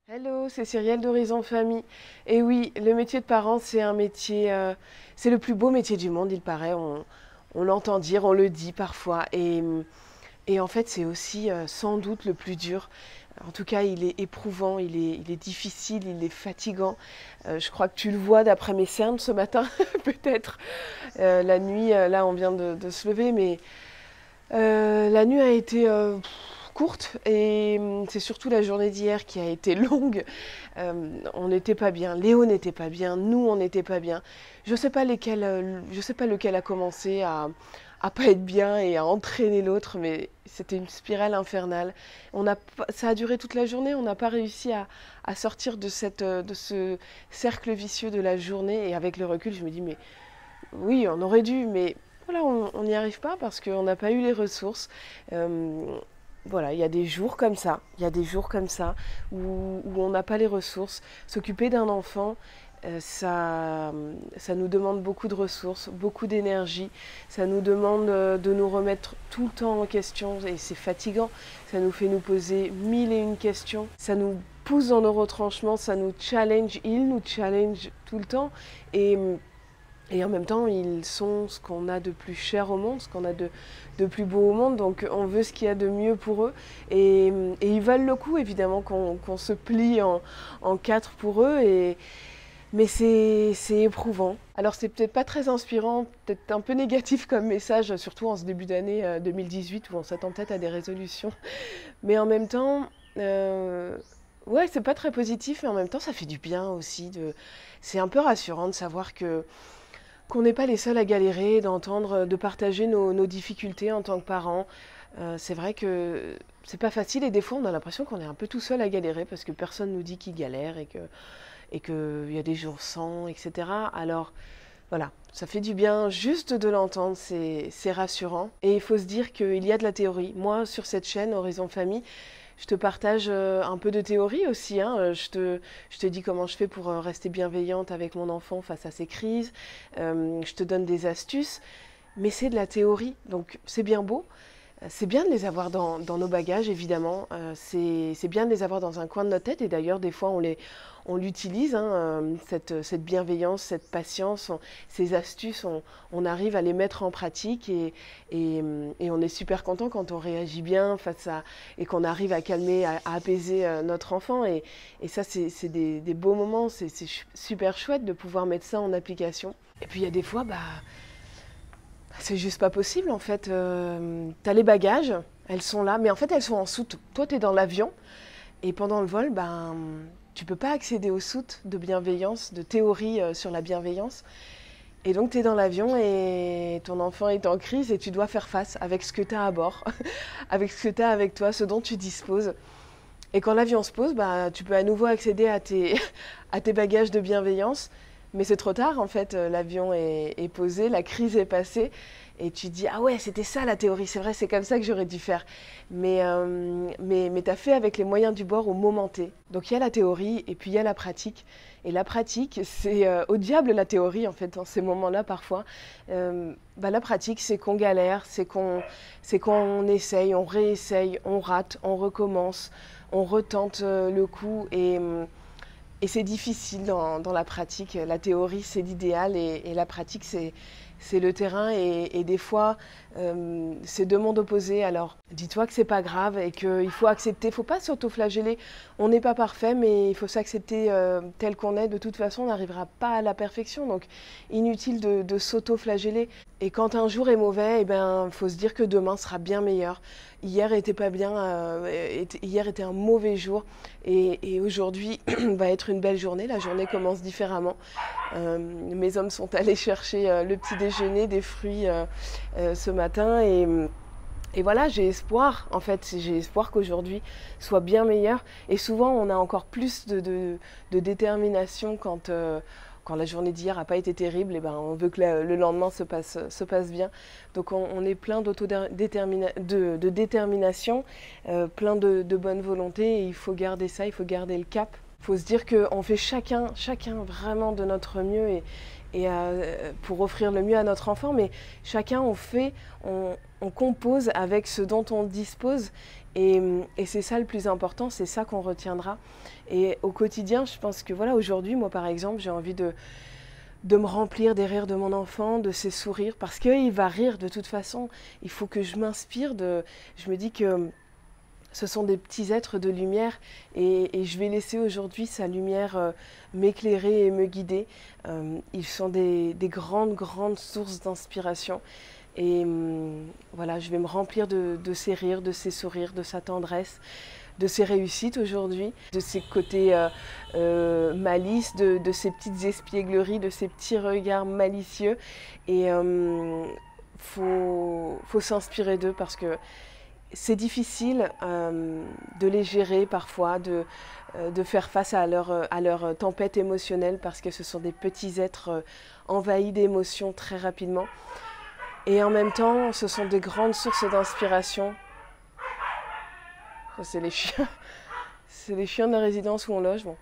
Hello, c'est Cyrielle d'Horizon Famille. Et oui, le métier de parent, c'est un métier, c'est le plus beau métier du monde, il paraît. On l'entend dire, on le dit parfois. Et en fait, c'est aussi sans doute le plus dur. En tout cas, il est éprouvant, il est difficile, il est fatigant. Je crois que tu le vois d'après mes cernes ce matin, peut-être. La nuit, là, on vient de se lever, mais la nuit a été courte et c'est surtout la journée d'hier qui a été longue. On n'était pas bien, Léo n'était pas bien, nous on n'était pas bien. Je sais pas lequel a commencé à pas être bien et à entraîner l'autre, mais c'était une spirale infernale. Ça a duré toute la journée, on n'a pas réussi à sortir de ce cercle vicieux de la journée. Et avec le recul, je me dis mais oui, on aurait dû, mais voilà, on n'y arrive pas parce qu'on n'a pas eu les ressources. Euh, voilà, il y a des jours comme ça, il y a des jours comme ça où on n'a pas les ressources. S'occuper d'un enfant, ça nous demande beaucoup de ressources, beaucoup d'énergie. Ça nous demande de nous remettre tout le temps en question et c'est fatigant. Ça nous fait nous poser mille et une questions. Ça nous pousse dans nos retranchements, ça nous challenge, il nous challenge tout le temps. Et et en même temps, ils sont ce qu'on a de plus cher au monde, ce qu'on a de plus beau au monde. Donc on veut ce qu'il y a de mieux pour eux. Et ils valent le coup, évidemment, qu'on se plie en quatre pour eux. Mais c'est éprouvant. Alors c'est peut-être pas très inspirant, peut-être un peu négatif comme message, surtout en ce début d'année 2018 où on s'attend peut-être à des résolutions. Mais en même temps, ouais, c'est pas très positif, mais en même temps, ça fait du bien aussi. C'est un peu rassurant de savoir qu'on n'est pas les seuls à galérer, d'entendre, de partager nos difficultés en tant que parents. C'est vrai que c'est pas facile et des fois on a l'impression qu'on est un peu tout seul à galérer parce que personne nous dit qu'il galère et qu'il y a des jours sans, etc. Alors voilà, ça fait du bien juste de l'entendre, c'est rassurant. Et il faut se dire qu'il y a de la théorie. Moi, sur cette chaîne Horizon Famille, je te partage un peu de théorie aussi, hein. Je te dis comment je fais pour rester bienveillante avec mon enfant face à ses crises. Je te donne des astuces, mais c'est de la théorie, donc c'est bien beau. C'est bien de les avoir dans nos bagages, évidemment. C'est bien de les avoir dans un coin de notre tête. Et d'ailleurs, des fois, on l'utilise, hein, cette bienveillance, cette patience, ces astuces, on arrive à les mettre en pratique et on est super content quand on réagit bien et qu'on arrive à calmer, à apaiser notre enfant. Et ça, c'est des beaux moments. C'est super chouette de pouvoir mettre ça en application. Et puis, il y a des fois, c'est juste pas possible en fait. T'as les bagages, elles sont là, mais en fait elles sont en soute. Toi t'es dans l'avion et pendant le vol, tu peux pas accéder aux soutes de bienveillance, de théorie sur la bienveillance. Et donc tu es dans l'avion et ton enfant est en crise et tu dois faire face avec ce que tu as à bord, avec ce que tu as avec toi, ce dont tu disposes. Et quand l'avion se pose, tu peux à nouveau accéder à à tes bagages de bienveillance. Mais c'est trop tard, en fait, l'avion est posé, la crise est passée, et tu dis, ah ouais, c'était ça la théorie, c'est vrai, c'est comme ça que j'aurais dû faire. Mais tu as fait avec les moyens du bord au moment T. Donc il y a la théorie, et puis il y a la pratique. Et la pratique, c'est au diable la théorie, en fait, dans ces moments-là, parfois. La pratique, c'est qu'on galère, c'est qu'on essaye, on réessaye, on rate, on recommence, on retente le coup, et c'est difficile dans la pratique. La théorie, c'est l'idéal et la pratique, c'est le terrain. Et des fois, c'est deux mondes opposés. Alors, dis-toi que c'est pas grave et qu'il faut accepter. Il ne faut pas s'auto-flageller. On n'est pas parfait, mais il faut s'accepter tel qu'on est. De toute façon, on n'arrivera pas à la perfection. Donc, inutile de s'auto-flageller. Et quand un jour est mauvais, il faut se dire que demain sera bien meilleur. Hier était pas bien, hier était un mauvais jour et aujourd'hui va être une belle journée. La journée commence différemment. Mes hommes sont allés chercher le petit déjeuner, des fruits ce matin et voilà, j'ai espoir, en fait, j'ai espoir qu'aujourd'hui soit bien meilleur. Et souvent, on a encore plus de détermination quand la journée d'hier n'a pas été terrible. Et on veut que le lendemain se passe bien. Donc, on est plein de détermination, plein de bonne volonté. Et il faut garder ça, il faut garder le cap. Il faut se dire qu'on fait chacun vraiment de notre mieux pour offrir le mieux à notre enfant, mais chacun on compose avec ce dont on dispose et c'est ça le plus important, c'est ça qu'on retiendra. Et au quotidien, je pense que voilà, aujourd'hui, moi par exemple, j'ai envie de me remplir des rires de mon enfant, de ses sourires, parce qu'il va rire de toute façon. Il faut que je m'inspire je me dis que ce sont des petits êtres de lumière et je vais laisser aujourd'hui sa lumière m'éclairer et me guider. Ils sont des grandes sources d'inspiration. Et voilà, je vais me remplir de ses rires, de ses sourires, de sa tendresse, de ses réussites aujourd'hui, de ses côtés malice, de ses petites espiègleries, de ses petits regards malicieux. Et faut s'inspirer d'eux parce que c'est difficile de les gérer parfois, de faire face à leur tempête émotionnelle parce que ce sont des petits êtres envahis d'émotions très rapidement. Et en même temps, ce sont des grandes sources d'inspiration. Ça, c'est les chiens. C'est les chiens de la résidence où on loge. Bon.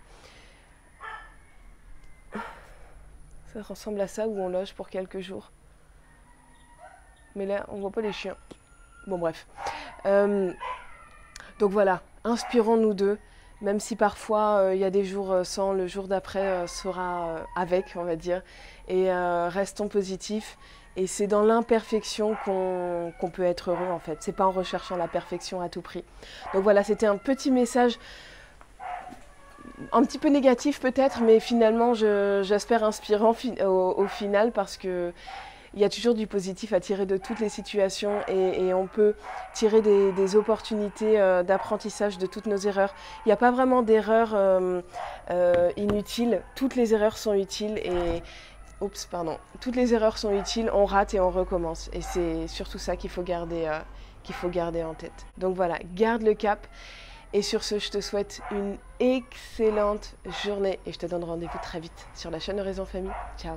Ça ressemble à ça où on loge pour quelques jours. Mais là, on voit pas les chiens. Bon, bref. Donc voilà, inspirons-nous d'eux. Même si parfois il y a des jours sans, le jour d'après sera avec, on va dire. Et restons positifs. Et c'est dans l'imperfection qu'on peut être heureux en fait. C'est pas en recherchant la perfection à tout prix. Donc voilà, c'était un petit message un petit peu négatif peut-être, mais finalement j'espère inspirant au final parce que il y a toujours du positif à tirer de toutes les situations et on peut tirer des opportunités d'apprentissage de toutes nos erreurs. Il n'y a pas vraiment d'erreurs inutiles. Toutes les erreurs sont utiles et toutes les erreurs sont utiles, on rate et on recommence. Et c'est surtout ça qu'il faut garder en tête. Donc voilà, garde le cap. Et sur ce, je te souhaite une excellente journée et je te donne rendez-vous très vite sur la chaîne Horizon Famille. Ciao!